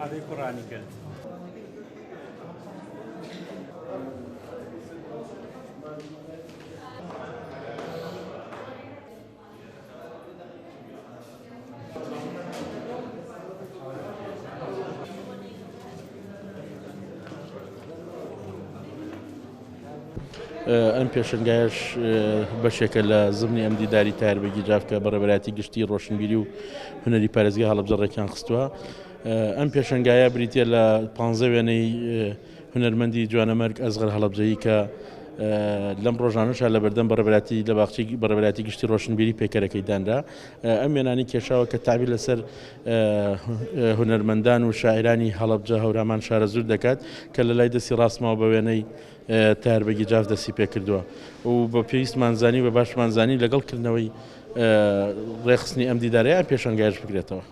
ئەوەی قورآنی کرد. ئەم پێشنگایش بەشێکە لە زمانی ئەم دیداری تایبەتی جاف کە بەڕێوەبەراتی گشتی ڕۆشنبیری و هونەری پارێزگای هەڵەبجە ڕێکیان خستووە. ئەم پێشنگایە بریتە لە 15 وێنەی هونەرمەندی جوانەمەرگ ئەزغەر هەڵەبجەیی کە لەم ڕۆژانەشە لە بەردەم بەڕێوەبەراتی لە باخچەی بەڕێوەبەراتی گشتی ڕۆشنبیری پێکەرەکەی دانرا. ئەم وێنانی کێشاوە کە تعبیر لەسەر هونەرمەندان و شاعرانی هەڵەبجە هەورامان شارە زوور دەکات کە لە لای دەستی ڕاستمەوە بە وێنەی تایبەتی جاف دەستی پێ کردووە و بە پێویستمانزانی بە باشمانزانی لەگەڵکردنەوەی ڕێخستنی ئەم دیدارەیە پێشەنگایش بکرێتەوە.